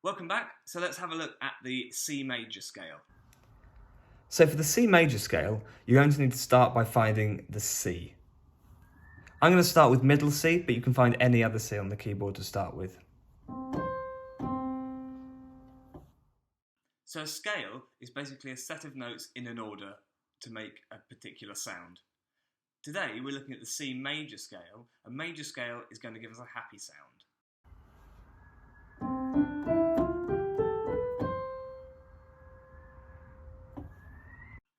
Welcome back. So let's have a look at the C major scale. So for the C major scale, you're going to need to start by finding the C. I'm going to start with middle C, but you can find any other C on the keyboard to start with. So a scale is basically a set of notes in an order to make a particular sound. Today we're looking at the C major scale. A major scale is going to give us a happy sound.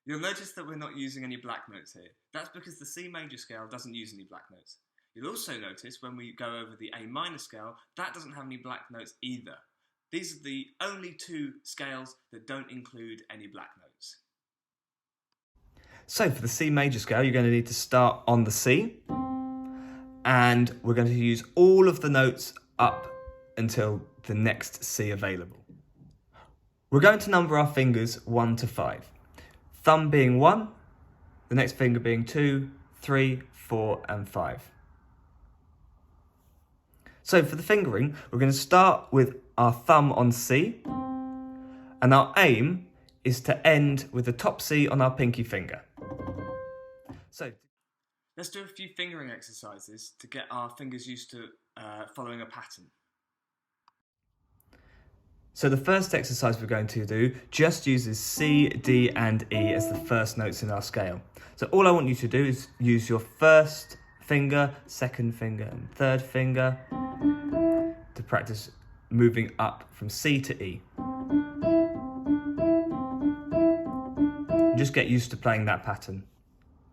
You'll notice that we're not using any black notes here. That's because the C major scale doesn't use any black notes. You'll also notice when we go over the A minor scale, that doesn't have any black notes either. These are the only two scales that don't include any black notes. So for the C major scale, you're going to need to start on the C, and we're going to use all of the notes up until the next C available. We're going to number our fingers 1 to 5. Thumb being 1, the next finger being 2, 3, 4 and 5. So for the fingering, we're going to start with our thumb on C, and our aim is to end with the top C on our pinky finger. So let's do a few fingering exercises to get our fingers used to following a pattern. So the first exercise we're going to do just uses C, D and E as the first notes in our scale. So all I want you to do is use your first finger, second finger and third finger to practice moving up from C to E. And just get used to playing that pattern.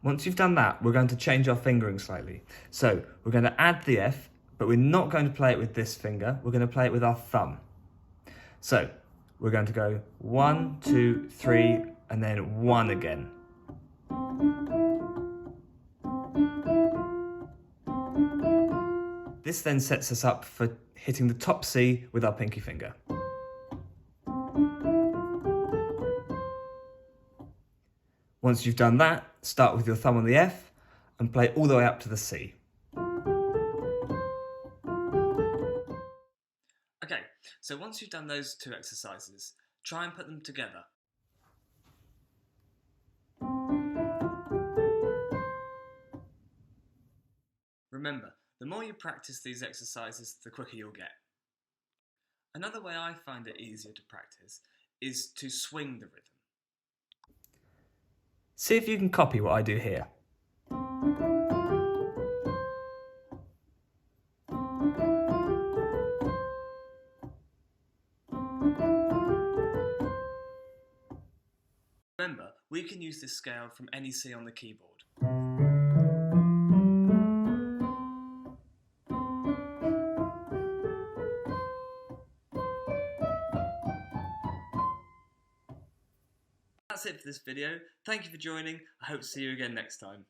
Once you've done that, we're going to change our fingering slightly. So we're going to add the F, but we're not going to play it with this finger, we're going to play it with our thumb. So we're going to go 1, 2, 3, and then 1 again. This then sets us up for hitting the top C with our pinky finger. Once you've done that, start with your thumb on the F and play all the way up to the C. Okay, so once you've done those two exercises, try and put them together. Remember, the more you practice these exercises, the quicker you'll get. Another way I find it easier to practice is to swing the rhythm. See if you can copy what I do here. Remember, we can use this scale from any C on the keyboard. That's it for this video. Thank you for joining. I hope to see you again next time.